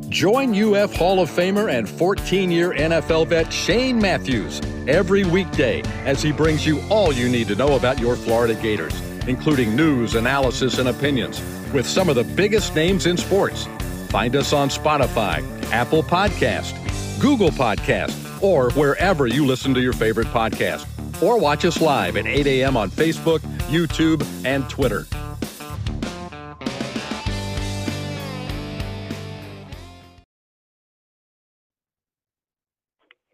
Join UF Hall of Famer and 14-year NFL vet Shane Matthews every weekday as he brings you all you need to know about your Florida Gators, including news, analysis, and opinions with some of the biggest names in sports. Find us on Spotify, Apple Podcast, Google Podcast, or wherever you listen to your favorite podcast. Or watch us live at 8 a.m. on Facebook, YouTube, and Twitter.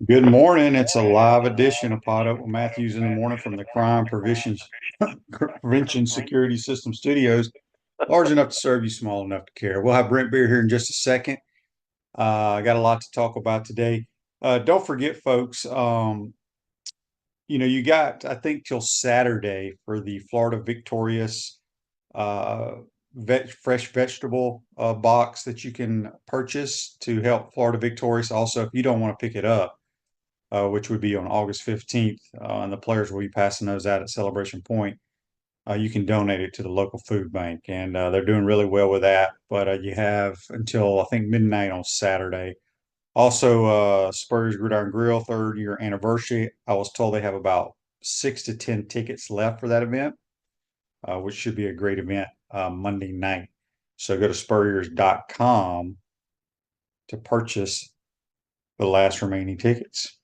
Good morning. It's a live edition of PodUp with Matthews in the morning from the Crime Prevention Security System Studios, large enough to serve you, small enough to care. We'll have Brent Beaird here in just a second. I got a lot to talk about today. Don't forget, folks, you got, I think, till Saturday for the Florida Victorious fresh vegetable box that you can purchase to help Florida Victorious. Also, if you don't want to pick it up, which would be on August 15th, and the players will be passing those out at Celebration Point. You can donate it to the local food bank, and they're doing really well with that. But you have until, I think, midnight on Saturday. Also, Spurs Gridiron Grill 3rd-year anniversary. I was told they have about 6 to 10 tickets left for that event, which should be a great event Monday night. So go to spurriers.com to purchase the last remaining tickets.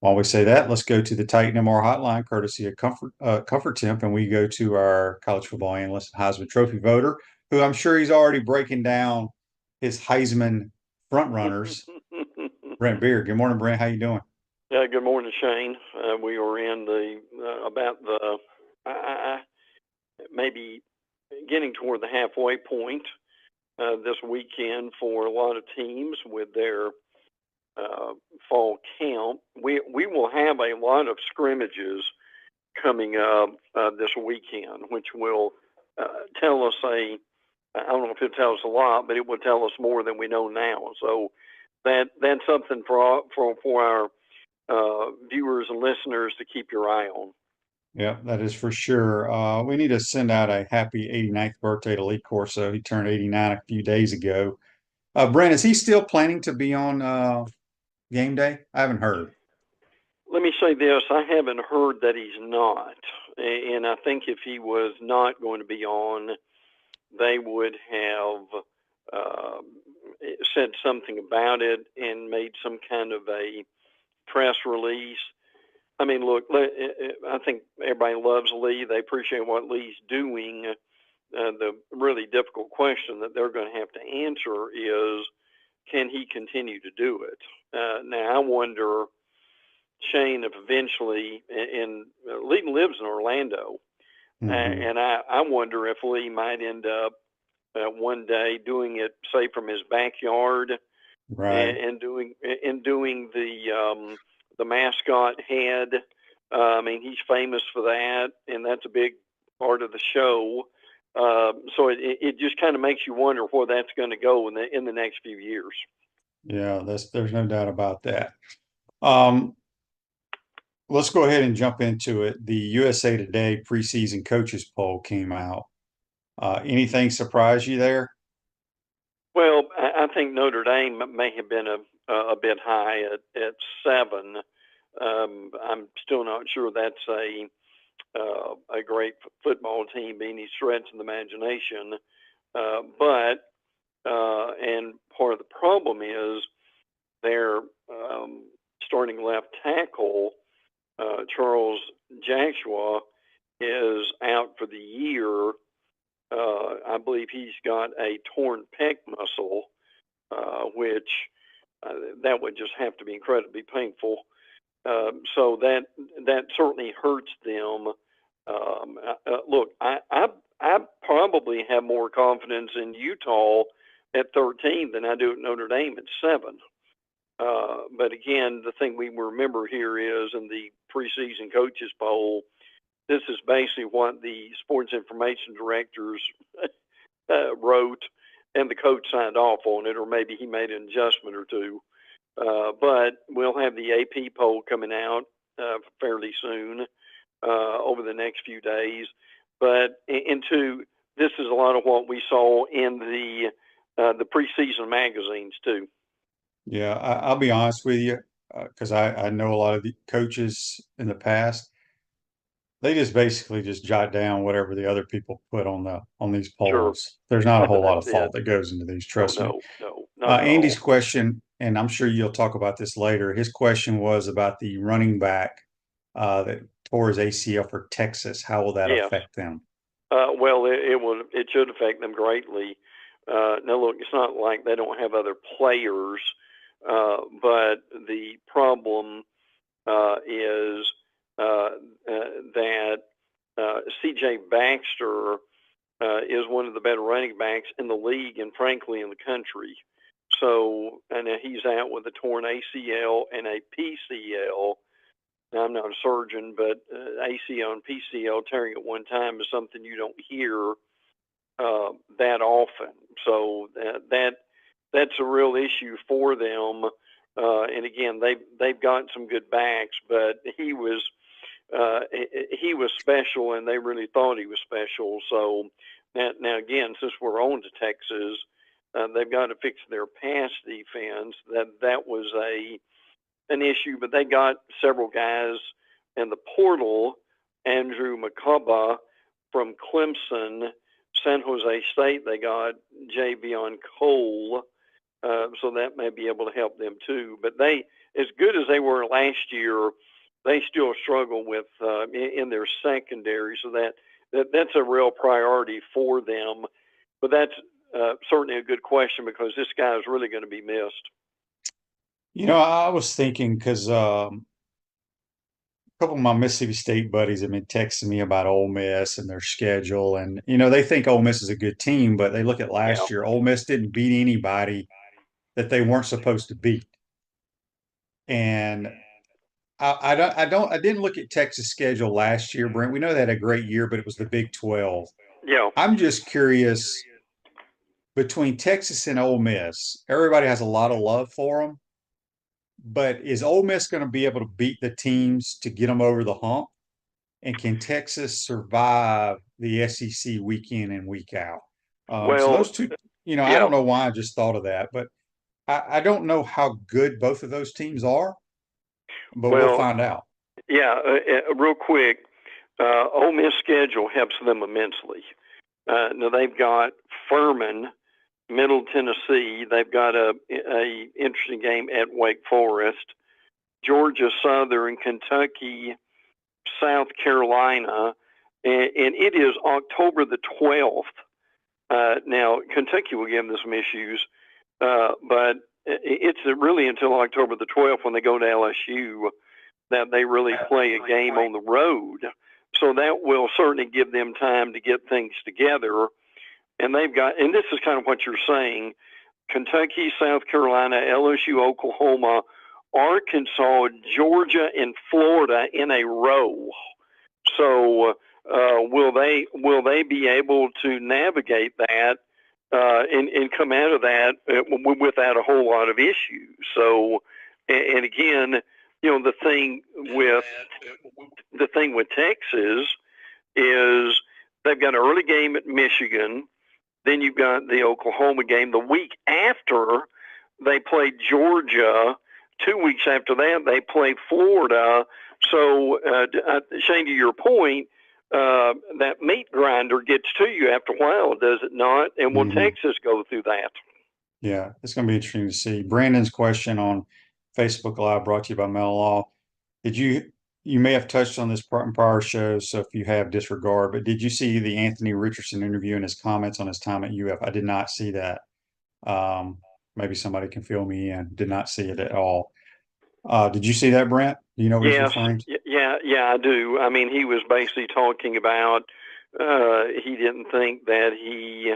While we say that, let's go to the Titan MR hotline, courtesy of Comfort Temp, and we go to our college football analyst, Heisman Trophy voter, who I'm sure he's already breaking down his Heisman frontrunners, Brent Beaird. Good morning, Brent. How you doing? Yeah, good morning, Shane. We are in maybe getting toward the halfway point this weekend for a lot of teams with their fall camp. We will have a lot of scrimmages coming up this weekend, which will tell us I don't know if it tells us a lot, but it will tell us more than we know now. So that's something for our viewers and listeners to keep your eye on. Yeah, that is for sure. We need to send out a happy 89th birthday to Lee Corso. He turned 89 a few days ago. Brent, is he still planning to be on game day? I haven't heard. Let me say this. I haven't heard that he's not. And I think if he was not going to be on, they would have said something about it and made some kind of a press release. I mean, look, I think everybody loves Lee. They appreciate what Lee's doing. The really difficult question that they're going to have to answer is, can he continue to do it? Now, I wonder, Shane, if eventually, and Lee lives in Orlando, and I wonder if Lee might end up one day doing it, say, from his backyard, right, and doing the mascot head. I mean, he's famous for that, and that's a big part of the show. So it just kind of makes you wonder where that's going to go in the next few years. Yeah, there's no doubt about that. Let's go ahead and jump into it. The USA Today preseason coaches poll came out. Anything surprise you there? Well, I think Notre Dame may have been a bit high at 7. I'm still not sure that's a great football team by any stretch of the imagination. But and part of the problem is their starting left tackle, Charles Joshua, is out for the year. I believe he's got a torn pec muscle, which that would just have to be incredibly painful. So that certainly hurts them. Look, I probably have more confidence in Utah at 13 than I do at Notre Dame at 7. But again, the thing we remember here is in the preseason coaches poll, this is basically what the sports information directors wrote, and the coach signed off on it, or maybe he made an adjustment or two. But we'll have the AP poll coming out fairly soon over the next few days. But and to this is a lot of what we saw in the preseason magazines too. Yeah, I'll be honest with you, because I know a lot of the coaches in the past. They just basically just jot down whatever the other people put on these Sure. polls. There's not a whole lot That's of it. thought that goes into these, Oh, trust me. no, not at all. Andy's question, and I'm sure you'll talk about this later. His question was about the running back that tore his ACL for Texas. How will that Yes. affect them? Well, it should affect them greatly. Now, look, it's not like they don't have other players, but the problem is that C.J. Baxter is one of the better running backs in the league and, frankly, in the country. So, and he's out with a torn ACL and a PCL. Now, I'm not a surgeon, but ACL and PCL tearing at one time is something you don't hear that often. So that's a real issue for them. And again, they've got some good backs, but he was special, and they really thought he was special. So now again, since we're on to Texas, they've got to fix their pass defense. That was an issue, but they got several guys in the portal. Andrew McCubba from Clemson, San Jose State, they got Javion Cole, so that may be able to help them too. But they, as good as they were last year, they still struggle with in their secondary, so that's a real priority for them. But that's certainly a good question, because this guy is really going to be missed. I was thinking because a couple of my Mississippi State buddies have been texting me about Ole Miss and their schedule, and they think Ole Miss is a good team, but they look at last year. Ole Miss didn't beat anybody that they weren't supposed to beat, and I didn't look at Texas' schedule last year, Brent. We know they had a great year, but it was the Big 12. Yeah. I'm just curious, between Texas and Ole Miss, everybody has a lot of love for them. But is Ole Miss going to be able to beat the teams to get them over the hump? And can Texas survive the SEC week in and week out? So those two, I don't know why I just thought of that, but I don't know how good both of those teams are, but we'll find out. Yeah, real quick, Ole Miss schedule helps them immensely. Now they've got Furman, Middle Tennessee. They've got a interesting game at Wake Forest, Georgia Southern, Kentucky, South Carolina, and it is October the 12th. Now Kentucky will give them some issues, but it's really until October the 12th when they go to LSU that they really play a game on the road. So that will certainly give them time to get things together. And they've got, and this is kind of what you're saying, Kentucky, South Carolina, LSU, Oklahoma, Arkansas, Georgia, and Florida in a row. So will they be able to navigate that and come out of that without a whole lot of issues? So, and again, the thing with Texas is they've got an early game at Michigan. Then you've got the Oklahoma game. The week after, they played Georgia. 2 weeks after that, they played Florida. So, Shane, to your point, that meat grinder gets to you after a while, does it not? And will Texas go through that? Yeah, it's going to be interesting to see. Brandon's question on Facebook Live, brought to you by Mel Law. You may have touched on this in prior shows, so if you have, disregard, but did you see the Anthony Richardson interview and his comments on his time at UF? I did not see that. Maybe somebody can fill me in. Did not see it at all. Did you see that, Brent? Do you know what he's referring to? Yeah, I do. I mean, he was basically talking about he didn't think that he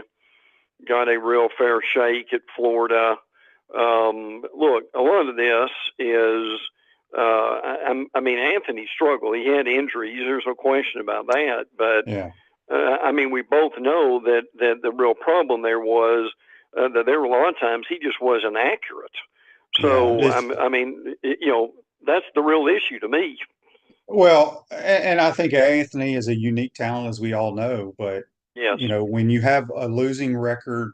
got a real fair shake at Florida. Look, a lot of this is I mean, Anthony struggled. He had injuries. There's no question about that. But, I mean, we both know that the real problem there was that there were a lot of times he just wasn't accurate. So, I mean, that's the real issue to me. Well, and I think Anthony is a unique talent, as we all know, but Yes. When you have a losing record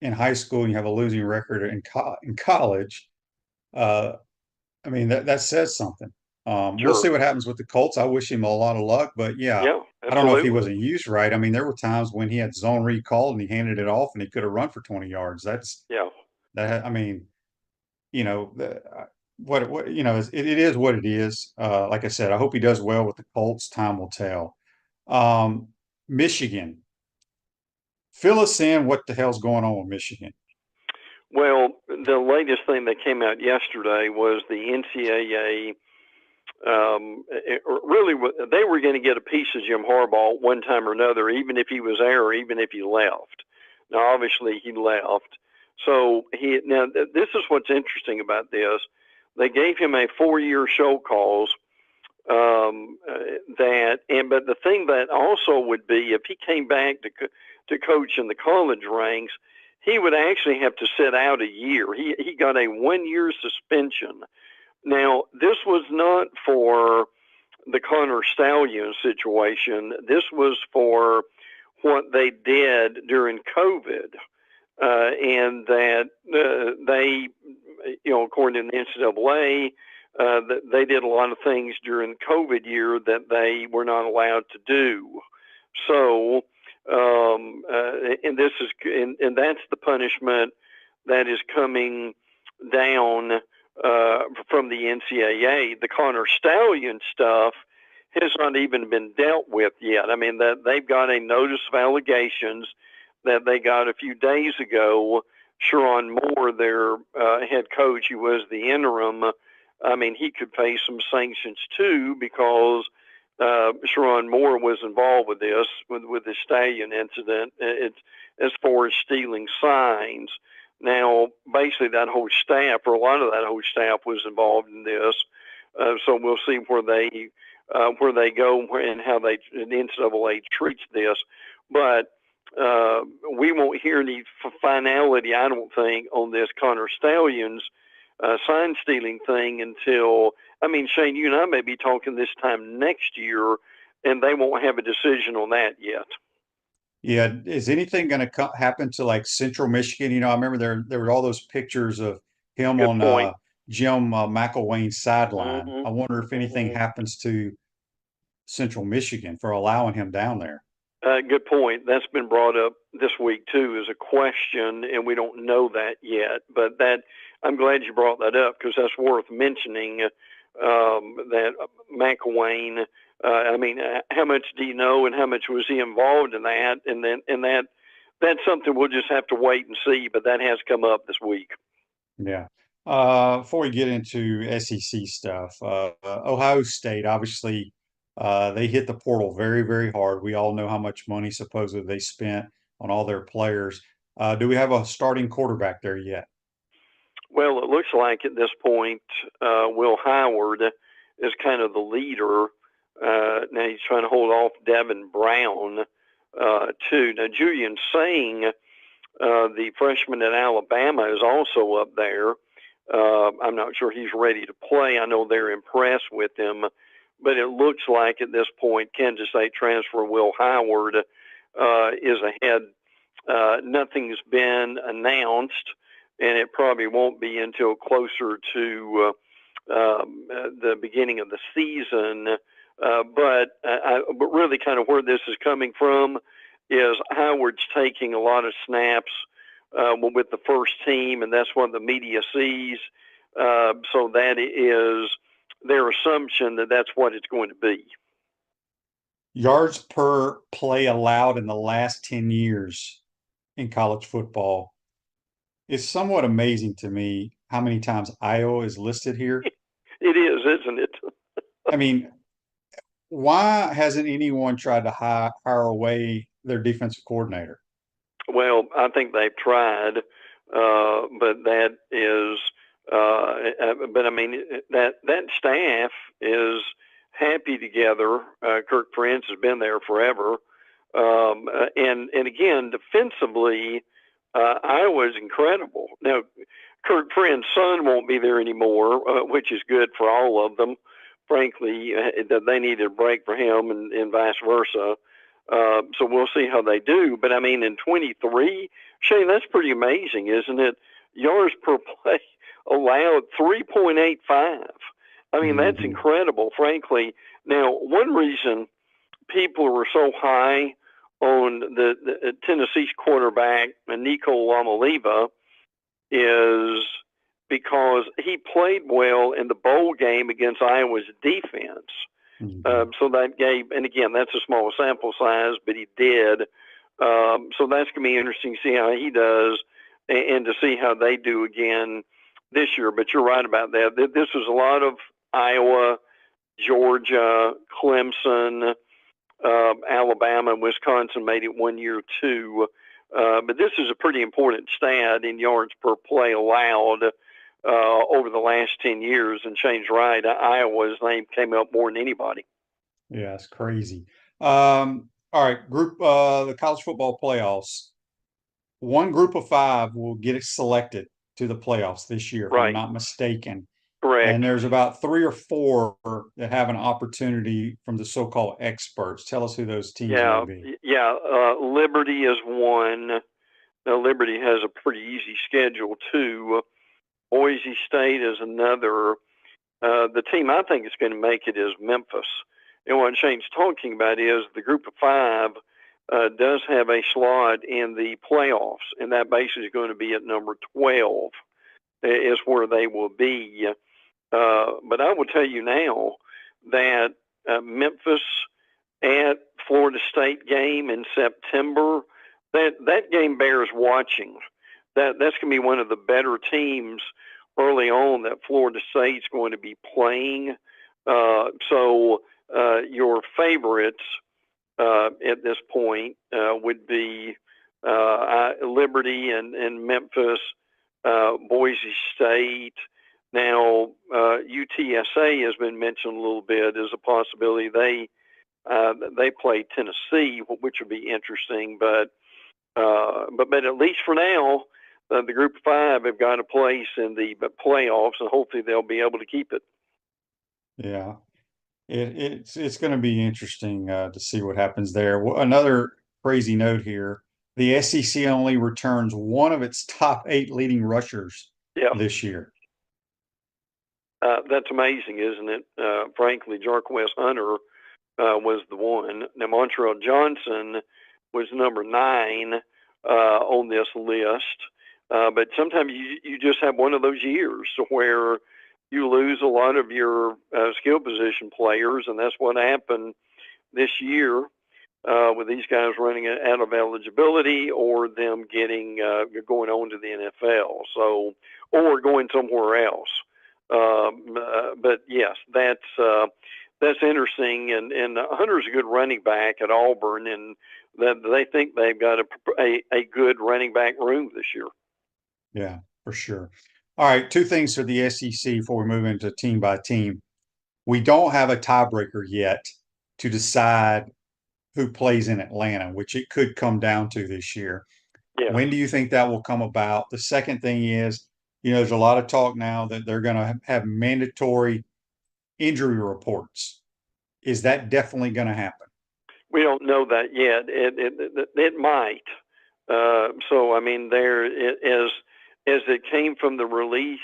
in high school and you have a losing record in college, uh, I mean, that says something. We'll Sure. see what happens with the Colts. I wish him a lot of luck, but yeah, Yeah, I don't know if he absolutely. wasn't used right. I mean, there were times when he had zone read called and he handed it off and he could have run for 20 yards. Yeah. I mean, you know, the, what it is what it is. Like I said, I hope he does well with the Colts. Time will tell. Michigan, fill us in. What the hell's going on with Michigan? Well, the latest thing that came out yesterday was the NCAA. Really, they were going to get a piece of Jim Harbaugh one time or another, even if he was there or even if he left. Now, obviously, he left. So this is what's interesting about this. They gave him a 4-year show cause. But the thing that also would be if he came back to coach in the college ranks, he would actually have to sit out a year. He got a 1-year suspension. Now, this was not for the Connor Stallion situation. This was for what they did during COVID, and that they, according to the NCAA, they did a lot of things during the COVID year that they were not allowed to do. So, and that's the punishment that is coming down from the NCAA. The Connor Stallion stuff has not even been dealt with yet. I mean, that they've got a notice of allegations that they got a few days ago. Sharon Moore, their head coach, who was the interim, I mean, he could face some sanctions too because Sharon Moore was involved with this, with the Stallion incident. It's as far as stealing signs. Now, basically, that whole staff, or a lot of that whole staff, was involved in this. So we'll see where they go and how the NCAA treats this. But we won't hear any finality, I don't think, on this Connor Stallions sign stealing thing until, I mean, Shane, you and I may be talking this time next year, and they won't have a decision on that yet. Yeah, is anything going to happen to like Central Michigan? I remember there were all those pictures of him Good on point. Jim McElwain's sideline. Mm-hmm. I wonder if anything happens to Central Michigan for allowing him down there. Good point. That's been brought up this week too as a question, and we don't know that yet. But I'm glad you brought that up because that's worth mentioning. That McElwain. I mean, how much do you know, and how much was he involved in that? And that's something we'll just have to wait and see. But that has come up this week. Yeah. Before we get into SEC stuff, Ohio State, obviously, they hit the portal very, very hard. We all know how much money supposedly they spent on all their players. Do we have a starting quarterback there yet? Well, it looks like at this point, Will Howard is kind of the leader. Now he's trying to hold off Devin Brown, too. Now, Julian Singh, the freshman at Alabama, is also up there. I'm not sure he's ready to play. I know they're impressed with him, but it looks like at this point, Kansas State transfer Will Howard is ahead. Nothing's been announced, and it probably won't be until closer to the beginning of the season. But really kind of where this is coming from is Howard's taking a lot of snaps with the first team, and that's what the media sees. So that is their assumption that that's what it's going to be. Yards per play allowed in the last 10 years in college football. It's somewhat amazing to me how many times Iowa is listed here. It is, isn't it? I mean, why hasn't anyone tried to hire away their defensive coordinator? Well, I think they've tried, but that is, but I mean that staff is happy together. Kirk Prince has been there forever, and again defensively, Iowa is incredible. Now, Kirk Prince's son won't be there anymore, which is good for all of them. Frankly, they needed a break for him, and vice versa. So we'll see how they do. But I mean, in 23, Shane, that's pretty amazing, isn't it? Yards per play allowed 3.85. I mean, that's incredible, frankly. Now, one reason people were so high on the Tennessee's quarterback, Nico Lamaliva, is because he played well in the bowl game against Iowa's defense. So that gave, and again, that's a small sample size, but he did. So that's going to be interesting to see how he does and to see how they do again this year. But you're right about that. This was a lot of Iowa, Georgia, Clemson, Alabama, and Wisconsin made it 1 year too. But this is a pretty important stat in yards per play allowed over the last 10 years. And Shane's right, Iowa's name came up more than anybody. Yeah, it's crazy. All right, the college football playoffs. One group of 5 will get it selected to the playoffs this year, if I'm not mistaken. Correct. And there's about 3 or 4 that have an opportunity from the so-called experts. Tell us who those teams may be. Yeah, Liberty is one. Now, Liberty has a pretty easy schedule, too. Boise State is another. The team I think is going to make it is Memphis. And what Shane's talking about is the group of 5 does have a slot in the playoffs, and that basically is going to be at number 12 is where they will be. But I will tell you now that Memphis at Florida State game in September, that game bears watching. That's going to be one of the better teams early on that Florida State's going to be playing. So your favorites at this point would be Liberty and Memphis, Boise State. Now, UTSA has been mentioned a little bit as a possibility. They play Tennessee, which would be interesting. But at least for now, the group of 5 have got a place in the playoffs, and hopefully they'll be able to keep it. Yeah, it's going to be interesting to see what happens there. Another crazy note here: the SEC only returns one of its top 8 leading rushers this year. That's amazing, isn't it? Frankly, Jarquez Hunter was the one. Now, Montreal Johnson was number 9 on this list. But sometimes you just have one of those years where you lose a lot of your skill position players, and that's what happened this year with these guys running out of eligibility or them going on to the NFL, or going somewhere else. But yes, that's interesting, and Hunter's a good running back at Auburn, and they think they've got a good running back room this year. Yeah, for sure. All right, 2 things for the SEC before we move into team by team. We don't have a tiebreaker yet to decide who plays in Atlanta, which it could come down to this year. Yeah. When do you think that will come about? The second thing is, there's a lot of talk now that they're going to have mandatory injury reports. Is that definitely going to happen? We don't know that yet. It might. So, I mean, as it came from the release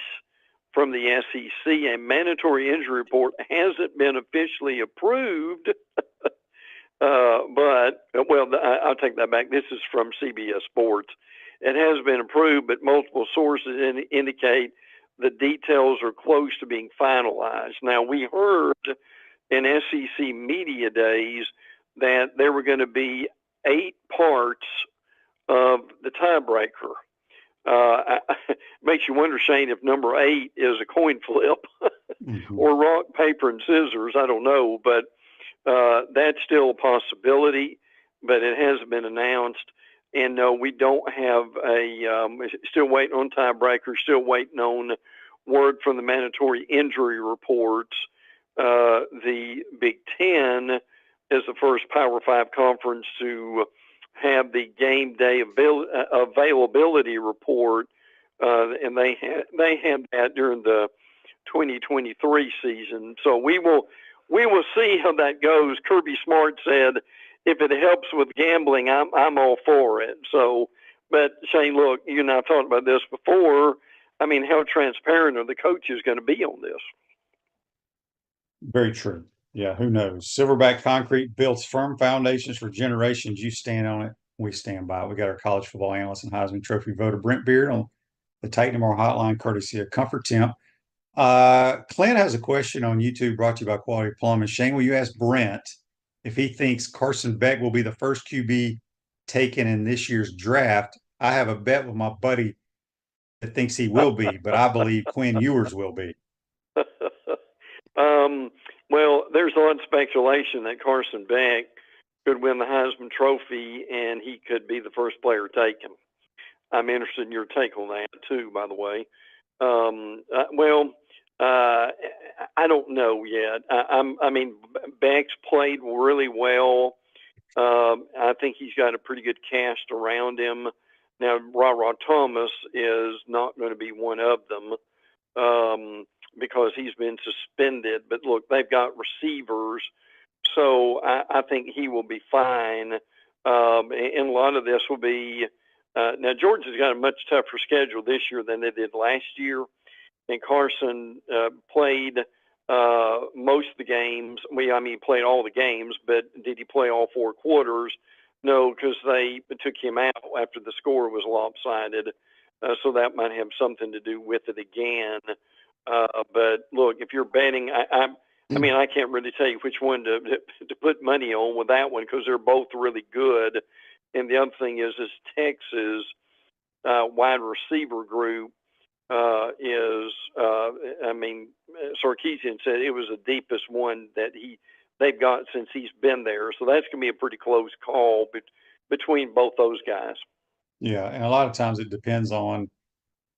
from the SEC, a mandatory injury report hasn't been officially approved. I'll take that back. This is from CBS Sports. It has been approved, but multiple sources indicate the details are close to being finalized. Now, we heard in SEC media days that there were going to be 8 parts of the tiebreaker. Makes you wonder, Shane, if number 8 is a coin flip or rock, paper, and scissors. I don't know, but that's still a possibility, but it hasn't been announced. And no, we don't have still waiting on tiebreakers, still waiting on word from the mandatory injury reports. The Big Ten is the first Power 5 conference to have the game day availability report, and they had that during the 2023 season. So we will see how that goes. Kirby Smart said if it helps with gambling, I'm all for it. So, but Shane, look, you and I talked about this before. I mean, how transparent are the coaches going to be on this? Very true. Yeah, who knows? Silverback Concrete builds firm foundations for generations. You stand on it, we stand by it. We got our college football analyst and Heisman Trophy voter Brent Beaird on the Titan More Hotline, courtesy of Comfort Temp. Clint has a question on YouTube brought to you by Quality Plumbing. Shane, will you ask Brent if he thinks Carson Beck will be the first QB taken in this year's draft? I have a bet with my buddy that thinks he will be, but I believe Quinn Ewers will be. Well, there's a lot of speculation that Carson Beck could win the Heisman Trophy and he could be the first player taken. I'm interested in your take on that too, by the way. I don't know yet. I mean, Beck's played really well. I think he's got a pretty good cast around him. Now, Ra Thomas is not going to be one of them because he's been suspended. But look, they've got receivers, so I think he will be fine. And a lot of this will be now Georgia's got a much tougher schedule this year than they did last year. And Carson played most of the games. He played all the games, but did he play all 4 quarters? No, because they took him out after the score was lopsided. So that might have something to do with it again. But look, if you're betting, I can't really tell you which one to put money on with that one because they're both really good. And the other thing is Texas wide receiver group Sarkisian said it was the deepest one that they've got since he's been there. So that's going to be a pretty close call between both those guys. Yeah, and a lot of times it depends on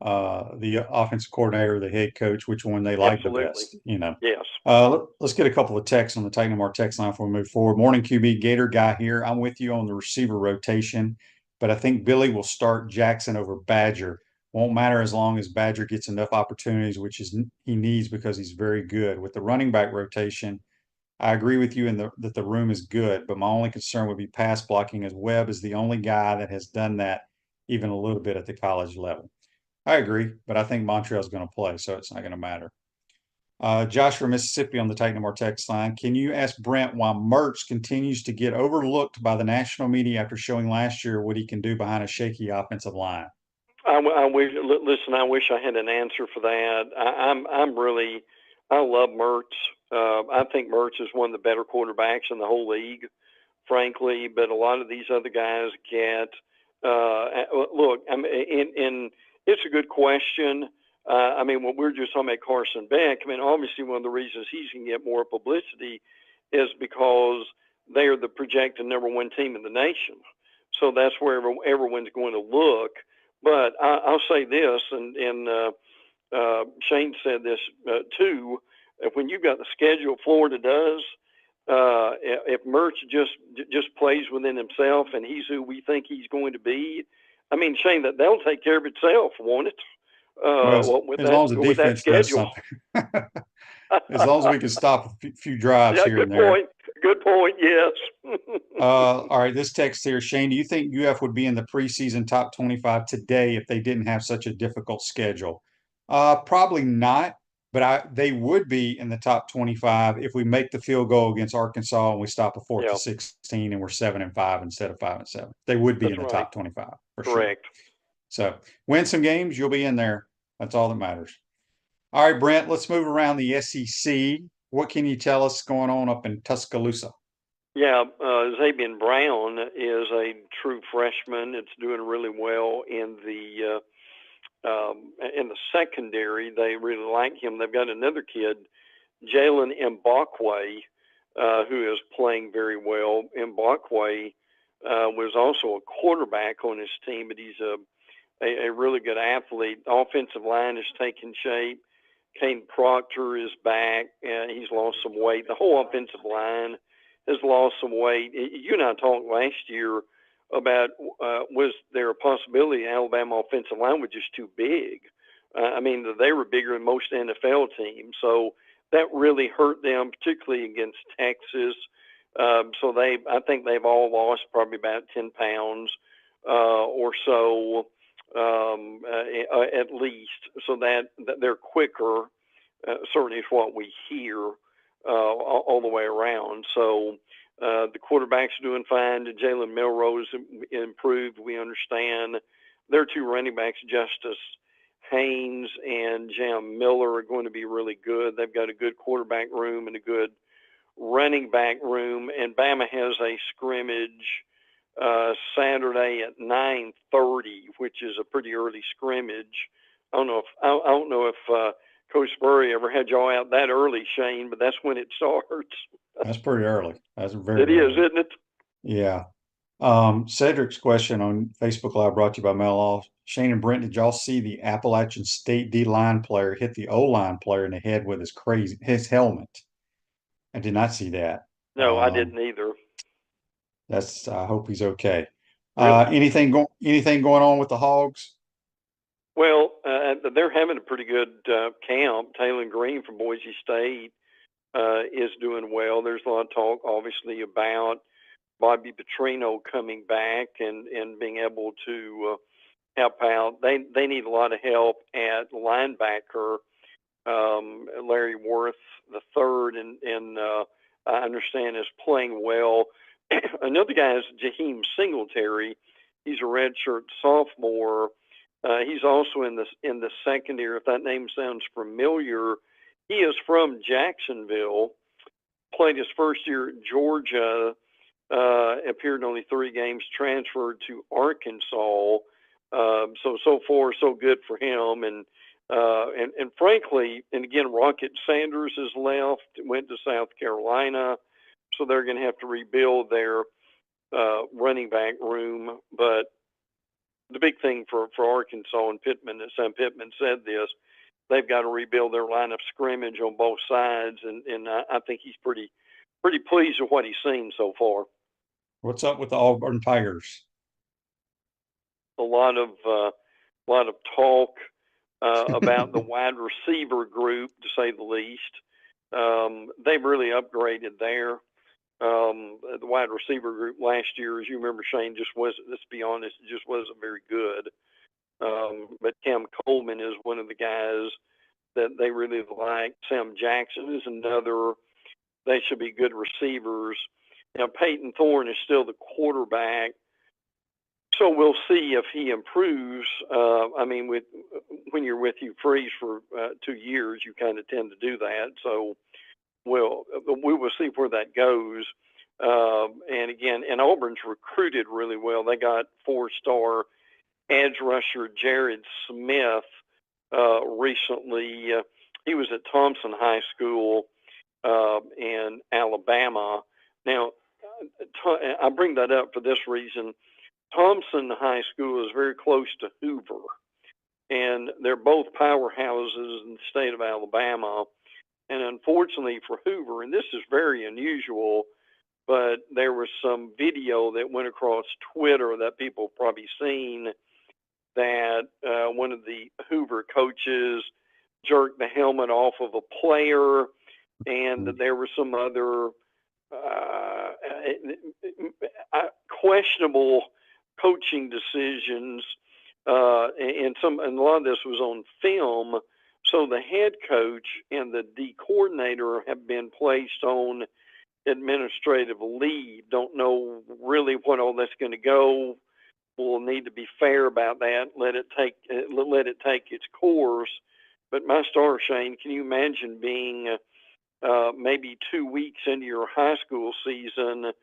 the offensive coordinator, the head coach, which one they like the best. Yes. Let's get a couple of texts on the Titan More text line before we move forward. Morning, QB Gator guy here. I'm with you on the receiver rotation, but I think Billy will start Jackson over Badger. Won't matter as long as Badger gets enough opportunities, which he needs because he's very good. With the running back rotation, I agree with you that the room is good, but my only concern would be pass blocking, as Webb is the only guy that has done that even a little bit at the college level. I agree, but I think Montreal's going to play, so it's not going to matter. Josh from Mississippi on the Titan More text line. Can you ask Brent why Mertz continues to get overlooked by the national media after showing last year what he can do behind a shaky offensive line? I wish I had an answer for that. I love Mertz. I think Mertz is one of the better quarterbacks in the whole league, frankly. But a lot of these other guys get it's a good question. When we're just talking about Carson Beck, obviously one of the reasons he's going to get more publicity is because they are the projected number 1 team in the nation. So that's where everyone's going to look. But I'll say this, and Shane said this too. When you've got the schedule Florida does, if Mertz just plays within himself and he's who we think he's going to be, Shane, that'll take care of itself, won't it? As long as the defense does something. As long as we can stop a few drives here and there. Good point, yes. All right, this text here. Shane, do you think UF would be in the preseason top 25 today if they didn't have such a difficult schedule? Probably not, but they would be in the top 25 if we make the field goal against Arkansas and we stop a 4th to 16 and we're 7-5 instead of 5-7. They would be in the top 25 for Correct. Sure. So win some games, you'll be in there. That's all that matters. All right, Brent, let's move around the SEC. What can you tell us going on up in Tuscaloosa? Yeah, Zabian Brown is a true freshman. It's doing really well in the secondary. They really like him. They've got another kid, Jalen Mbakwe, who is playing very well. Mbakwe was also a quarterback on his team, but he's a really good athlete. The offensive line is taking shape. Kane Proctor is back. He's lost some weight. The whole offensive line has lost some weight. You and I talked last year about was there a possibility Alabama offensive line was just too big. They were bigger than most NFL teams. So that really hurt them, particularly against Texas. So I think they've all lost probably about 10 pounds or so, at least. So that they're quicker. Certainly is what we hear all the way around. So the quarterback's doing fine. Jalen Milrose improved. We understand. Their two running backs, Justice Haynes and Jam Miller, are going to be really good. They've got a good quarterback room and a good running back room. And Bama has a scrimmage Saturday at 9:30, which is a pretty early scrimmage. I don't know if Coach Spurrier ever had y'all out that early, Shane, but that's when it starts. That's pretty early. That's very It is, early. isn't it? Yeah. Cedric's question on Facebook Live brought to you by Mel Off. Shane and Brent, did y'all see the Appalachian State D-line player hit the O-line player in the head with his helmet? I did not see that. No, I didn't either. I hope he's okay. Really? Anything going on with the Hogs? Well, they're having a pretty good camp. Taylor Green from Boise State is doing well. There's a lot of talk, obviously, about Bobby Petrino coming back and being able to help out. They need a lot of help at linebacker. Larry Worth the third, and I understand is playing well. Another guy is Jaheim Singletary. He's a redshirt sophomore. He's also in the secondary. If that name sounds familiar, he is from Jacksonville. Played his first year at Georgia. Appeared in only 3 games. Transferred to Arkansas. So far so good for him. And frankly, and again, Rocket Sanders has left. Went to South Carolina. So they're going to have to rebuild their running back room. But the big thing for Arkansas and Pittman, and Sam Pittman said this, they've got to rebuild their line of scrimmage on both sides, and I think he's pretty pleased with what he's seen so far. What's up with the Auburn Tigers? A lot of talk about the wide receiver group, to say the least. They've really upgraded there. The wide receiver group last year, as you remember, Shane, just wasn't, let's be honest, it just wasn't very good. But Cam Coleman is one of the guys that they really like. Sam Jackson is another. They should be good receivers. Now, Peyton Thorne is still the quarterback, so we'll see if he improves. I mean, when you're with Hugh Freeze for 2 years, you kind of tend to do that. So we will see where that goes. And again, and Auburn's recruited really well. They got 4-star edge rusher Jared Smith recently. He was at Thompson High School in Alabama. Now, I bring that up for this reason. Thompson High School is very close to Hoover, and they're both powerhouses in the state of Alabama. And unfortunately for Hoover, and this is very unusual, but there was some video that went across Twitter that people have probably seen, that one of the Hoover coaches jerked the helmet off of a player, and that there were some other questionable coaching decisions, and a lot of this was on film. So the head coach and the D coordinator have been placed on administrative leave. Don't know really what all that's going to go. We'll need to be fair about that. Let it take its course. But my star, Shane, can you imagine being maybe 2 weeks into your high school season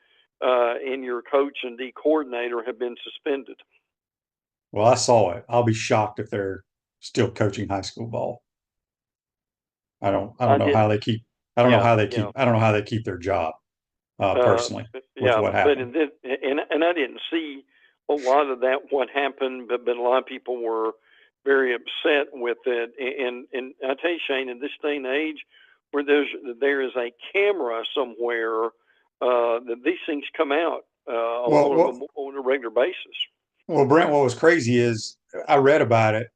and your coach and D coordinator have been suspended? Well, I saw it. I'll be shocked if they're still coaching high school ball. I don't know how they keep. I don't know how they keep their job. Personally, with what happened. And I didn't see a lot of that. What happened, but a lot of people were very upset with it. And I tell you, Shane, in this day and age, where there is a camera somewhere, that these things come out on a regular basis. Well, Brent, what was crazy is I read about it.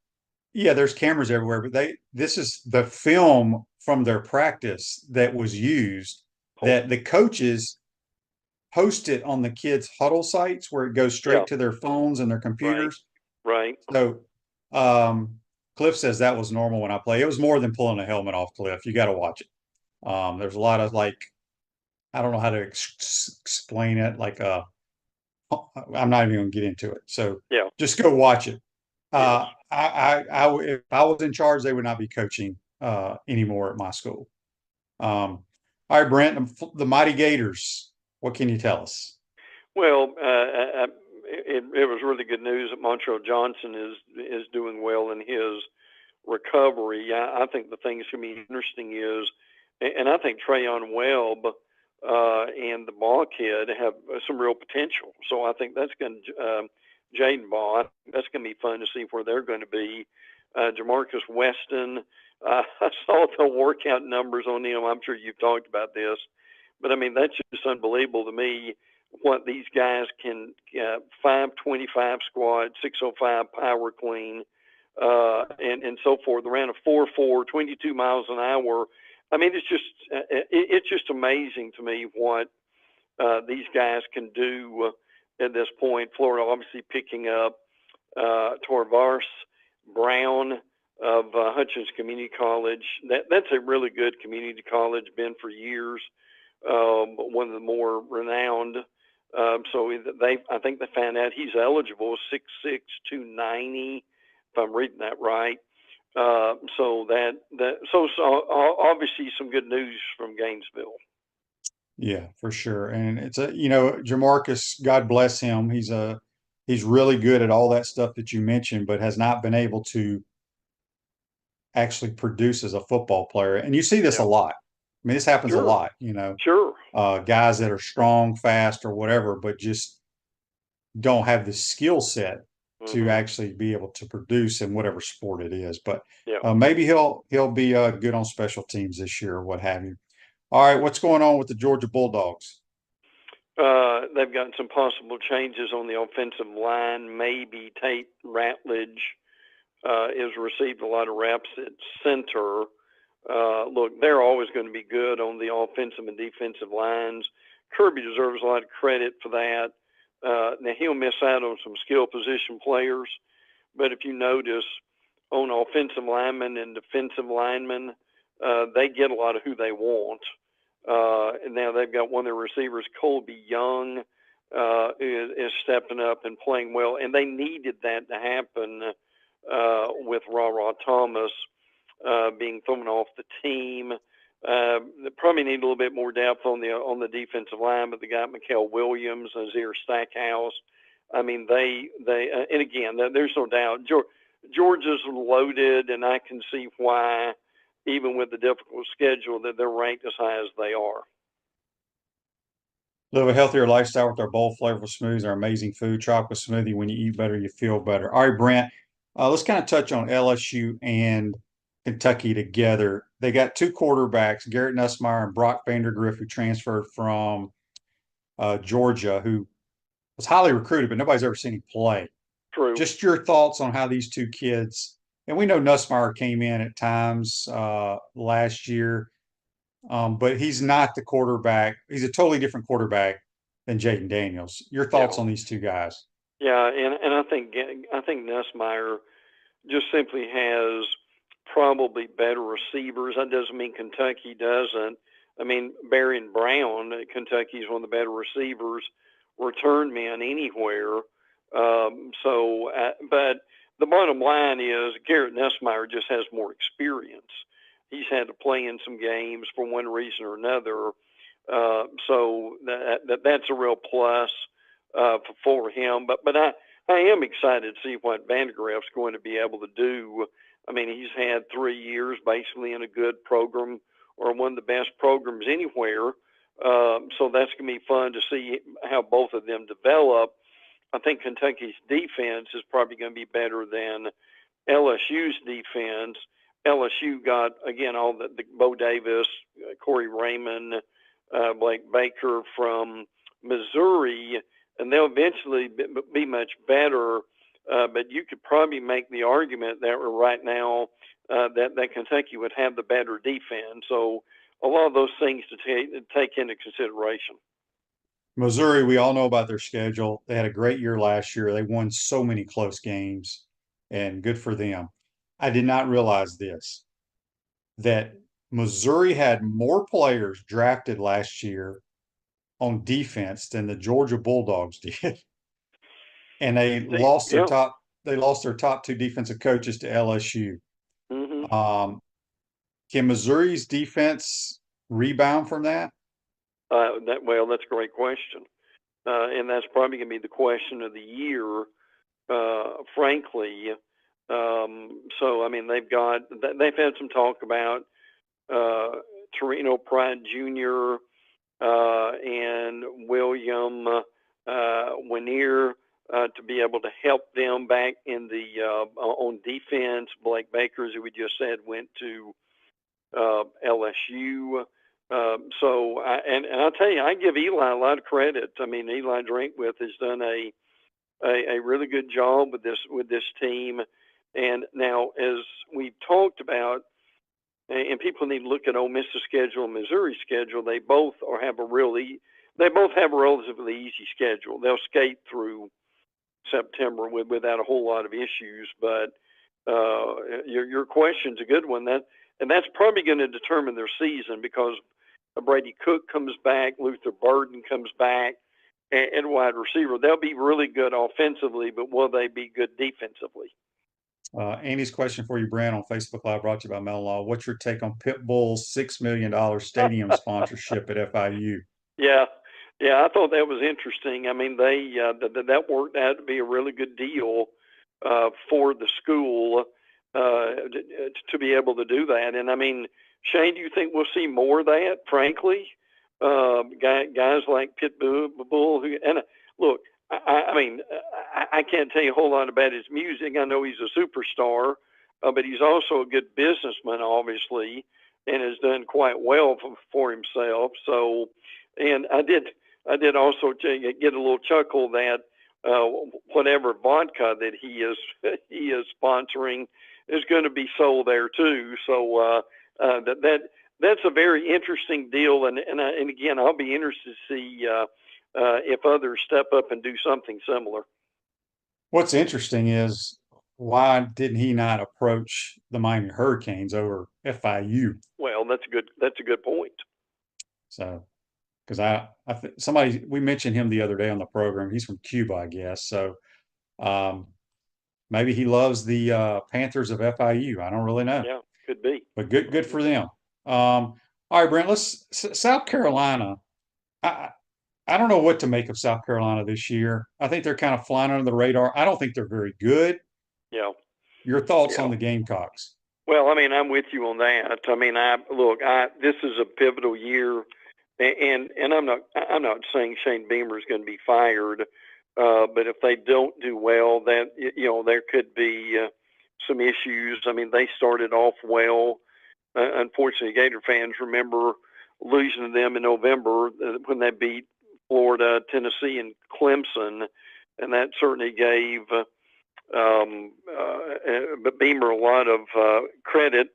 Yeah, there's cameras everywhere, but this is the film from their practice that was used, that the coaches post it on the kids' huddle sites where it goes straight Yeah. to their phones and their Right. computers. Right. So Cliff says that was normal when I play. It was more than pulling a helmet off, Cliff. You got to watch it. There's a lot of like, I don't know how to explain it. Like, I'm not even going to get into it. So Yeah. just go watch it. Yes. If I was in charge, they would not be coaching anymore at my school. All right, Brent, the Mighty Gators. What can you tell us? Well, it was really good news that Montreal Johnson is doing well in his recovery. I think the thing that's going to be interesting is, and I think Trayon Webb and the Ball kid have some real potential. So I think that's going to Jaden Ball. That's going to be fun to see where they're going to be. Jamarcus Weston. I saw the workout numbers on him. I'm sure you've talked about this, but I mean that's just unbelievable to me. What these guys can 525 squat, 605 power clean, and so forth. Around a 4.4, 22 miles an hour. I mean, it's just amazing to me what these guys can do at this point. Florida obviously picking up Torvars Brown of Hutchins Community College. That's a really good community college, been for years. One of the more renowned. So I think they found out he's eligible, 6'6", 290, if I'm reading that right. So obviously some good news from Gainesville. Yeah, for sure. And it's Jamarcus, God bless him. He's really good at all that stuff that you mentioned, but has not been able to actually produce as a football player. And you see this a lot. I mean, this happens a lot, Sure. Guys that are strong, fast, or whatever, but just don't have the skill set to actually be able to produce in whatever sport it is. But maybe he'll be good on special teams this year or what have you. All right, what's going on with the Georgia Bulldogs? They've gotten some possible changes on the offensive line. Maybe Tate Ratledge has received a lot of reps at center. Look, they're always going to be good on the offensive and defensive lines. Kirby deserves a lot of credit for that. Now, he'll miss out on some skill position players, but if you notice, on offensive linemen and defensive linemen, they get a lot of who they want. And now they've got one of their receivers, Colby Young, is stepping up and playing well, and they needed that to happen with Ra Thomas being thrown off the team. They probably need a little bit more depth on the defensive line, but they got Mikael Williams, Azir Stackhouse. I mean, they and again, there's no doubt Georgia's loaded, and I can see why, even with the difficult schedule, that they're ranked as high as they are. Live a healthier lifestyle with our bold, flavorful smoothies, our amazing food. Chocolate smoothie. When you eat better, you feel better. All right, Brent, let's kind of touch on LSU and Kentucky together. They got two quarterbacks, Garrett Nussmeier and Brock Vandergriff, who transferred from Georgia, who was highly recruited, but nobody's ever seen him play. True. Just your thoughts on how these two kids, and we know Nussmeier came in at times last year, but he's not the quarterback. He's a totally different quarterback than Jaden Daniels. Your thoughts on these two guys? Yeah, and I think Nussmeier just simply has probably better receivers. That doesn't mean Kentucky doesn't. I mean, Barry and Brown at Kentucky is one of the better receivers, return men anywhere. But the bottom line is Garrett Nussmeier just has more experience. He's had to play in some games for one reason or another. So that's a real plus for him. But I am excited to see what Vandergriff's going to be able to do. I mean, he's had 3 years basically in a good program or one of the best programs anywhere. So that's going to be fun to see how both of them develop. I think Kentucky's defense is probably going to be better than LSU's defense. LSU got, again, all the Bo Davis, Corey Raymond, Blake Baker from Missouri, and they'll eventually be much better. But you could probably make the argument that right now that Kentucky would have the better defense. So a lot of those things to take into consideration. Missouri, we all know about their schedule. They had a great year last year. They won so many close games, and good for them. I did not realize this, that Missouri had more players drafted last year on defense than the Georgia Bulldogs did. And Yeah. they lost their top two defensive coaches to LSU. Hmm. Can Missouri's defense rebound from that? That's a great question, and that's probably going to be the question of the year, frankly. So I mean, they've had some talk about Torino Pride Jr. And William Winier to be able to help them back in the on defense. Blake Baker, as we just said, went to LSU. So I'll tell you, I give Eli a lot of credit. I mean, Eli Drinkwith has done a really good job with this team. And now, as we've talked about, and people need to look at Ole Miss's schedule and Missouri's schedule, they both have a relatively easy schedule. They'll skate through September without a whole lot of issues. But your question's a good one. That's probably going to determine their season, because Brady Cook comes back, Luther Burden comes back, and wide receiver. They'll be really good offensively, but will they be good defensively? Andy's question for you, Brent, on Facebook Live, brought to you by Mellon Law. What's your take on Pitbull's $6 million stadium sponsorship at FIU? Yeah, I thought that was interesting. I mean, that worked out to be a really good deal for the school to be able to do that. And I mean, Shane, do you think we'll see more of that? Frankly, guys like Pitbull, and look, I mean, I can't tell you a whole lot about his music. I know he's a superstar, but he's also a good businessman, obviously, and has done quite well for himself. So, and I did also get a little chuckle that whatever vodka that he is sponsoring is going to be sold there too. So that's a very interesting deal, and again, I'll be interested to see if others step up and do something similar. What's interesting is, why didn't he not approach the Miami Hurricanes over FIU? Well, that's a good point. So, because we mentioned him the other day on the program. He's from Cuba, I guess. So, maybe he loves the Panthers of FIU. I don't really know. Yeah, could be. But good for them. All right, Brent. South Carolina. I don't know what to make of South Carolina this year. I think they're kind of flying under the radar. I don't think they're very good. Yeah. Your thoughts on the Gamecocks? Well, I mean, I'm with you on that. I mean, this is a pivotal year, and I'm not saying Shane Beamer is going to be fired, but if they don't do well, that there could be some issues. I mean, they started off well. Unfortunately, Gator fans remember losing to them in November when they beat Florida, Tennessee, and Clemson, and that certainly gave Beamer a lot of credit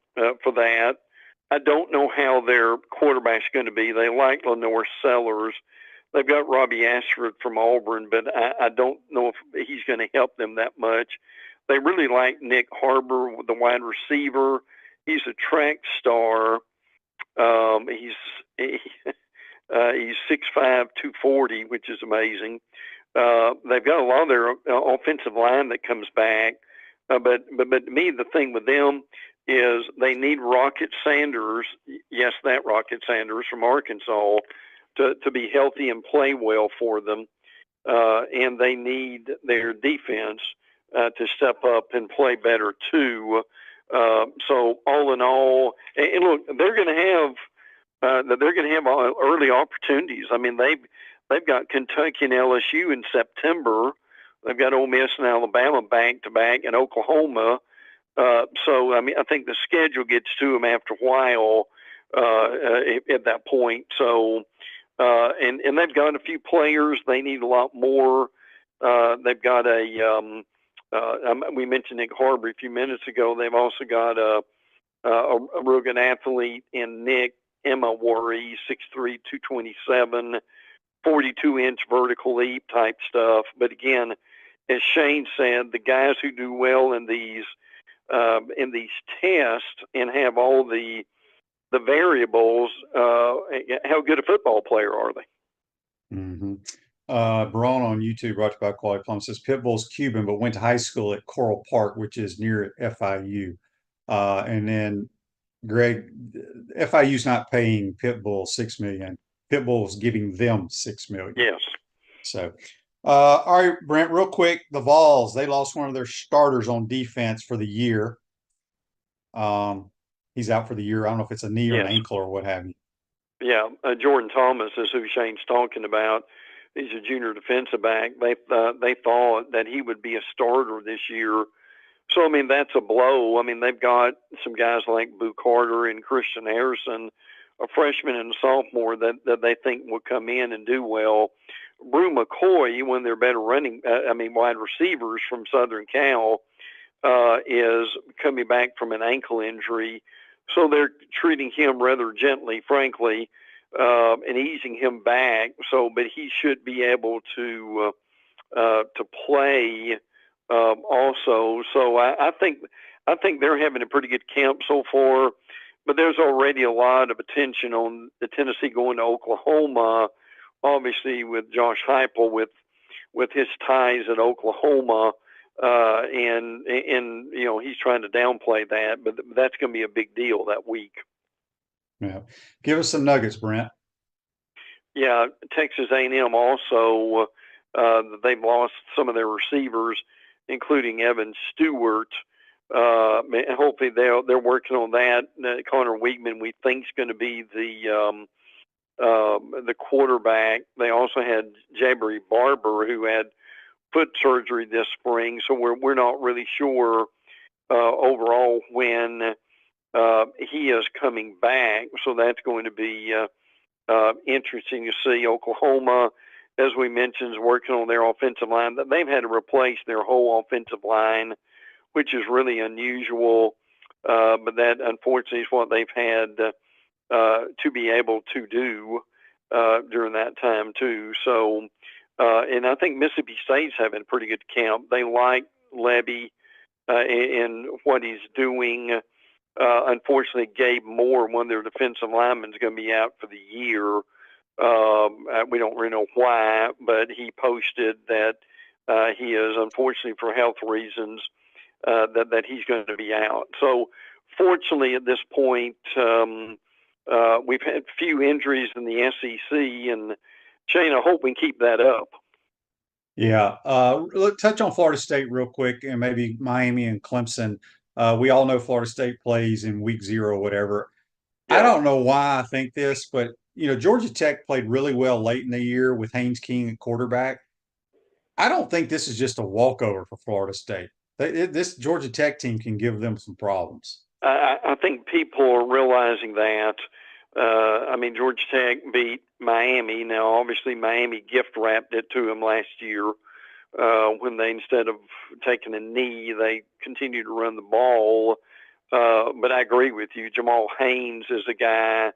for that. I don't know how their quarterback's going to be. They like Lenore Sellers. They've got Robbie Ashford from Auburn, but I don't know if he's going to help them that much. They really like Nick Harbor, the wide receiver. He's a track star. He's 6'5", 240, which is amazing. They've got a lot of their offensive line that comes back. But to me, the thing with them is they need Rocket Sanders. Yes, that Rocket Sanders from Arkansas to be healthy and play well for them. And they need their defense to step up and play better too. So all in all, and look, they're going to have early opportunities. I mean, they've got Kentucky and LSU in September. They've got Ole Miss and Alabama back to back, and Oklahoma. So I mean, I think the schedule gets to them after a while at that point. So and they've got a few players. They need a lot more. They've got we mentioned Nick Harbor a few minutes ago. They've also got a real good athlete in Nick Emma Worry, 6'3", 227. 42-inch vertical leap type stuff. But again, as Shane said, the guys who do well in these tests and have all the variables, how good a football player are they? Mm-hmm. Braun on YouTube, brought to you by Quality Plum, says Pitbull's Cuban, but went to high school at Coral Park, which is near FIU. And then Greg, FIU's not paying Pitbull $6 million. Pitbull's giving them $6 million. Yes. So, all right, Brent, real quick, the Vols, they lost one of their starters on defense for the year. He's out for the year. I don't know if it's a knee or an ankle or what have you. Yeah, Jordan Thomas is who Shane's talking about. He's a junior defensive back. They thought that he would be a starter this year. So, I mean, that's a blow. I mean, they've got some guys like Boo Carter and Christian Harrison, a freshman and a sophomore, that they think will come in and do well. Brew McCoy, one of their better wide receivers from Southern Cal, is coming back from an ankle injury. So they're treating him rather gently, frankly, and easing him back. So, but he should be able to play also. So I think they're having a pretty good camp so far. But there's already a lot of attention on the Tennessee going to Oklahoma, obviously with Josh Heupel with his ties at Oklahoma. And you know, he's trying to downplay that, but that's going to be a big deal that week. Yeah. Give us some nuggets, Brent. Yeah, Texas A&M also, they've lost some of their receivers, including Evan Stewart. Hopefully they're working on that. Connor Weigman, we think, is going to be the quarterback. They also had Jabari Barber, who had foot surgery this spring, so we're not really sure overall when he is coming back. So that's going to be interesting to see. Oklahoma, as we mentioned, is working on their offensive line. They've had to replace their whole offensive line, which is really unusual. But that, unfortunately, is what they've had to be able to do during that time too. So. And I think Mississippi State's having a pretty good camp. They like Levy in what he's doing. Unfortunately, Gabe Moore, one of their defensive linemen, is going to be out for the year. We don't really know why, but he posted that he is, unfortunately for health reasons, that he's going to be out. So, fortunately, at this point, we've had few injuries in the SEC, and Shane, I hope we can keep that up. Yeah. Let's touch on Florida State real quick, and maybe Miami and Clemson. We all know Florida State plays in week 0 or whatever. Yeah. I don't know why I think this, but, you know, Georgia Tech played really well late in the year with Haynes King at quarterback. I don't think this is just a walkover for Florida State. This Georgia Tech team can give them some problems. I think people are realizing that. I mean, Georgia Tech beat Miami. Now, obviously, Miami gift-wrapped it to them last year when they, instead of taking a knee, they continued to run the ball. But I agree with you. Jamal Haynes is a guy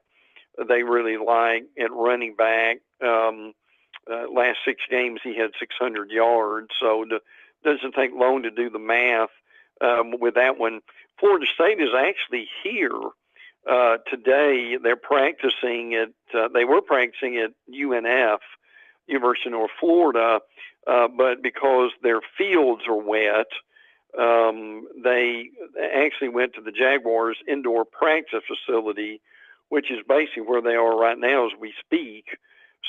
they really like at running back. Last 6 games, he had 600 yards, so it doesn't take long to do the math with that one. Florida State is actually here. Today they're practicing they were practicing at UNF, University of North Florida, but because their fields are wet, they actually went to the Jaguars indoor practice facility, which is basically where they are right now as we speak.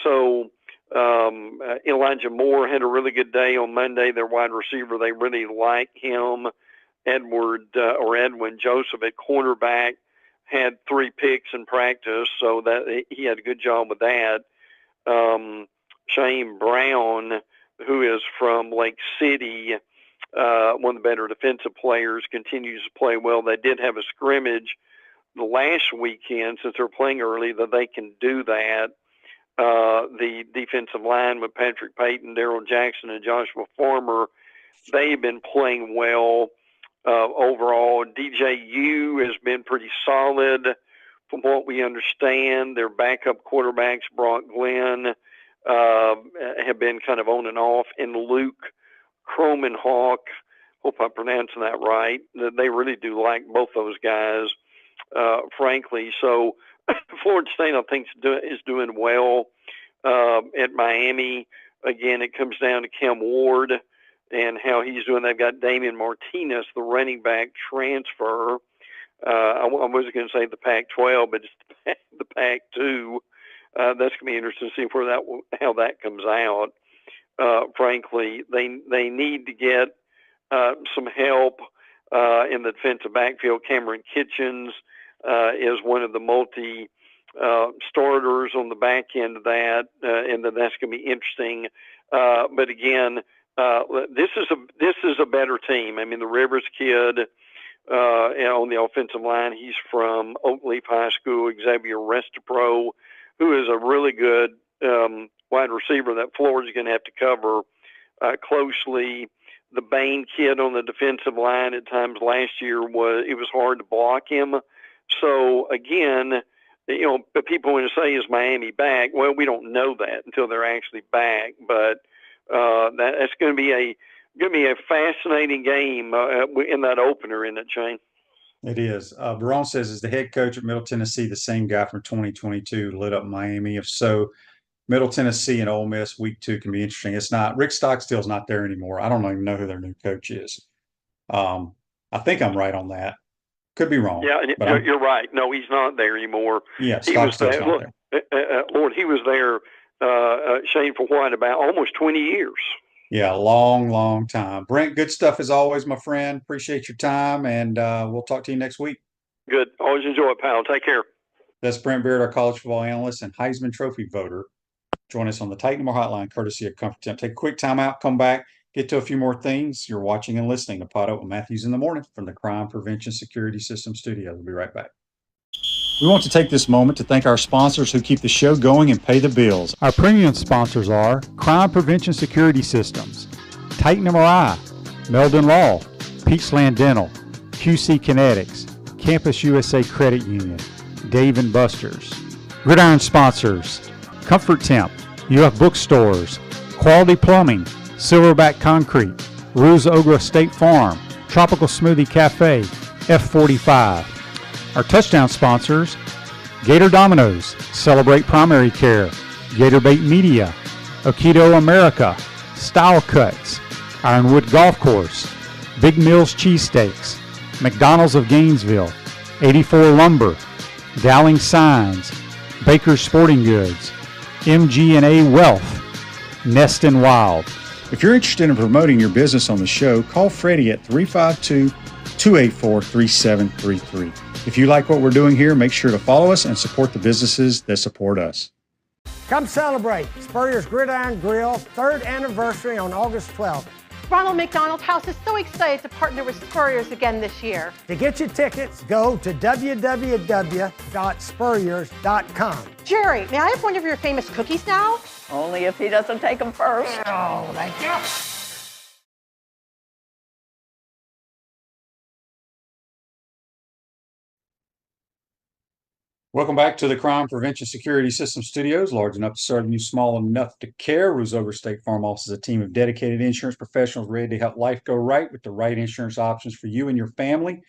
So Elijah Moore had a really good day on Monday. Their wide receiver, they really like him. Edwin Joseph at cornerback had 3 picks in practice, so that he had a good job with that. Shane Brown, who is from Lake City, one of the better defensive players, continues to play well. They did have a scrimmage the last weekend, since they're playing early, that they can do that. The defensive line with Patrick Payton, Darrell Jackson, and Joshua Farmer, they've been playing well. Overall, DJU has been pretty solid from what we understand. Their backup quarterbacks, Brock Glenn, have been kind of on and off, and Luke Cromenhawk, hope I'm pronouncing that right. They really do like both those guys, frankly. So Florida State, I think, is doing well at Miami. Again, it comes down to Cam Ward and how he's doing. They've got Damian Martinez, the running back transfer. I was going to say the Pac-12, but it's the Pac-2. That's going to be interesting to see how that comes out. Frankly, they need to get some help in the defensive backfield. Cameron Kitchens is one of the multi starters on the back end of that, and then that's going to be interesting. But again, this is a better team. I mean, the Rivers kid on the offensive line, he's from Oakleaf High School. Xavier Restapro, who is a really good wide receiver that Florida's going to have to cover closely. The Bain kid on the defensive line at times last year it was hard to block him. So again, but people want to say, is Miami back? Well, we don't know that until they're actually back. But that's going to be a fascinating game in that opener, isn't it, Shane? It is. Barone says, is the head coach at Middle Tennessee the same guy from 2022 lit up Miami? If so, Middle Tennessee and Ole Miss week 2 can be interesting. It's not. Rick Stockstill's not there anymore. I don't even know who their new coach is. I think I'm right on that. Could be wrong. Yeah, you're right. No, he's not there anymore. Yeah, Stockstill's not there. Lord, he was there, Shane, for what, about almost 20 years. Yeah, long, long time. Brent, good stuff as always, my friend. Appreciate your time, and we'll talk to you next week. Good. Always enjoy it, pal. Take care. That's Brent Beaird, our college football analyst and Heisman Trophy voter. Join us on the Titan More Hotline, courtesy of Comfort Temp. Take a quick time out, come back, get to a few more things. You're watching and listening to PodUp with Matthews in the Morning from the Crime Prevention Security System Studio. We'll be right back. We want to take this moment to thank our sponsors who keep the show going and pay the bills. Our premium sponsors are Crime Prevention Security Systems, Titan MRI, Meldon Law, Peachland Dental, QC Kinetics, Campus USA Credit Union, Dave & Buster's. Gridiron sponsors, Comfort Temp, UF Bookstores, Quality Plumbing, Silverback Concrete, Ruse Ogra State Farm, Tropical Smoothie Cafe, F45. Our touchdown sponsors, Gator Dominoes, Celebrate Primary Care, Gator Bait Media, Aikido America, Style Cuts, Ironwood Golf Course, Big Mills Cheesesteaks, McDonald's of Gainesville, 84 Lumber, Dowling Signs, Baker's Sporting Goods, MG&A Wealth, Nest and Wild. If you're interested in promoting your business on the show, call Freddie at 352-284-3733. If you like what we're doing here, make sure to follow us and support the businesses that support us. Come celebrate Spurrier's Gridiron Grill 3rd anniversary on August 12th. Ronald McDonald House is so excited to partner with Spurrier's again this year. To get your tickets, go to www.spurriers.com. Jerry, may I have one of your famous cookies now? Only if he doesn't take them first. Oh, thank you. Welcome back to the Crime Prevention Security System Studios, large enough to serve you, small enough to care. Ruzover State Farm offers a team of dedicated insurance professionals ready to help life go right with the right insurance options for you and your family.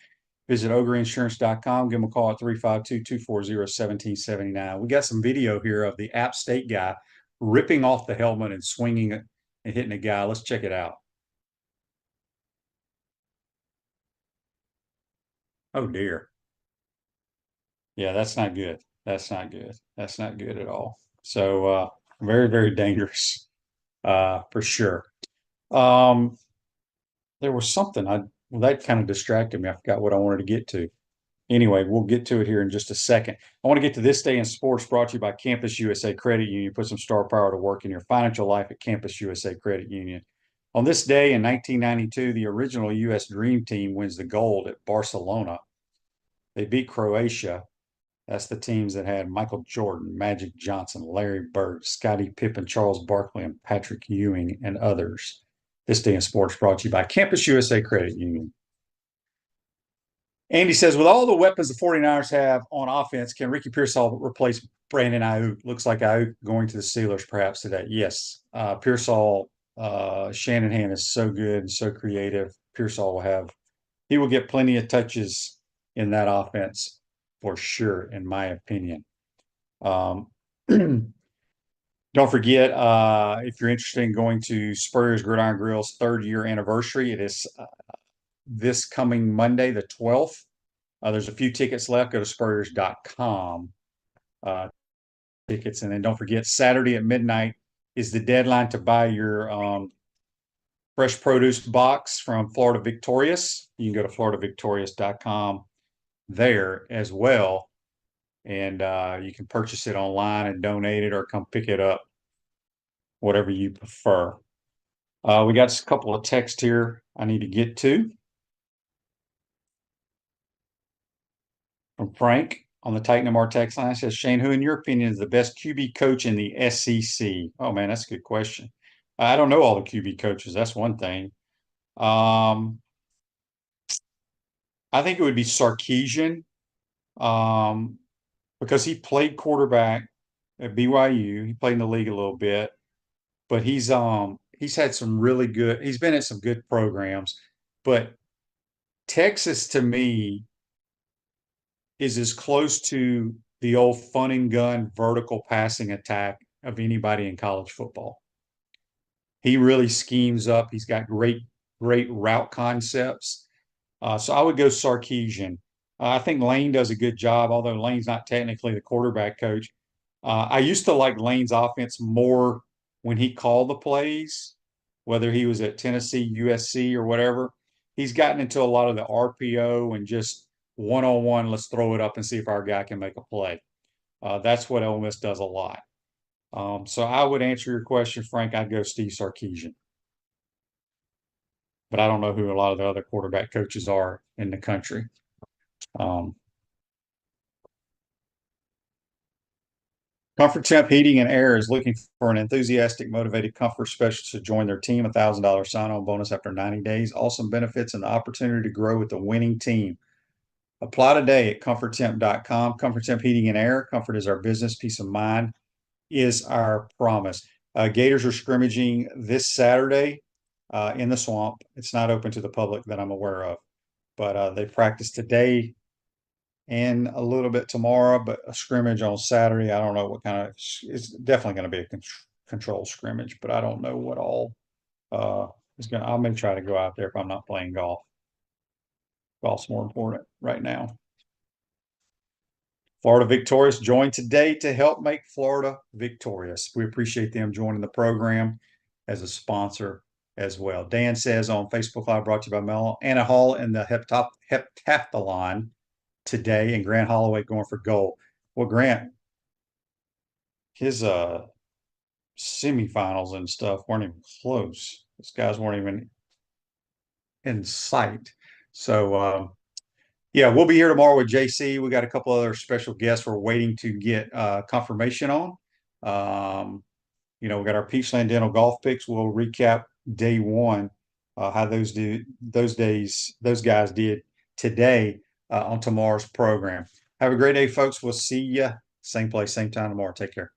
Visit ogreinsurance.com. Give them a call at 352-240-1779. We got some video here of the App State guy ripping off the helmet and swinging it and hitting a guy. Let's check it out. Oh, dear. Yeah, that's not good. That's not good. That's not good at all. So very, very dangerous for sure. There was something that kind of distracted me. I forgot what I wanted to get to. Anyway, we'll get to it here in just a second. I want to get to This Day in Sports, brought to you by Campus USA Credit Union. Put some star power to work in your financial life at Campus USA Credit Union. On this day in 1992, the original U.S. Dream Team wins the gold at Barcelona. They beat Croatia. That's the teams that had Michael Jordan, Magic Johnson, Larry Bird, Scottie Pippen, Charles Barkley, and Patrick Ewing, and others. This Day in Sports brought to you by Campus USA Credit Union. Andy says, with all the weapons the 49ers have on offense, can Ricky Pearsall replace Brandon Ayuk? Looks like Ayuk going to the Steelers perhaps today. Yes. Pearsall, Shanahan is so good and so creative. Pearsall he will get plenty of touches in that offense for sure, in my opinion. Don't forget, if you're interested in going to Spurrier's Gridiron Grill's 3rd-year anniversary, it is this coming Monday, the 12th. There's a few tickets left. Go to spurriers.com. Tickets. And then don't forget, Saturday at midnight is the deadline to buy your fresh produce box from Florida Victorious. You can go to floridavictorious.com there as well. And you can purchase it online and donate it or come pick it up, whatever you prefer. We got a couple of texts here I need to get to. From Frank on the Titan MR text line says, Shane, who in your opinion is the best QB coach in the SEC? Oh man, that's a good question. I don't know all the QB coaches. That's one thing. I think it would be Sarkisian, because he played quarterback at BYU. He played in the league a little bit, but he's had some really good. He's been at some good programs, but Texas to me is as close to the old fun and gun vertical passing attack of anybody in college football. He really schemes up. He's got great route concepts. So I would go Sarkisian. I think Lane does a good job, although Lane's not technically the quarterback coach. I used to like Lane's offense more when he called the plays, whether he was at Tennessee, USC, or whatever. He's gotten into a lot of the RPO and just one-on-one, let's throw it up and see if our guy can make a play. That's what Ole Miss does a lot. So I would answer your question, Frank. I'd go Steve Sarkisian. But I don't know who a lot of the other quarterback coaches are in the country. Comfort Temp Heating and Air is looking for an enthusiastic, motivated comfort specialist to join their team. $1,000 sign-on bonus after 90 days. Awesome benefits and the opportunity to grow with the winning team. Apply today at comforttemp.com. Comfort Temp Heating and Air. Comfort is our business. Peace of mind is our promise. Gators are scrimmaging this Saturday in the swamp. It's not open to the public that I'm aware of, but they practice today and a little bit tomorrow, but a scrimmage on Saturday. I don't know what kind of, it's definitely going to be a control scrimmage, but I don't know what all is going to, I may try to go out there if I'm not playing golf. Golf's more important right now. Florida Victorious joined today to help make Florida victorious. We appreciate them joining the program as a sponsor as well. Dan says on Facebook Live, brought to you by Mel, Anna Hall in the heptathlon today, and Grant Holloway going for gold. Well, Grant, his semifinals and stuff weren't even close. These guys weren't even in sight. So, yeah, we'll be here tomorrow with JC. We got a couple other special guests we're waiting to get confirmation on. We got our Peachland Dental golf picks. We'll recap day one, how those guys did today on tomorrow's program. Have a great day, folks. We'll see you same place, same time tomorrow. Take care.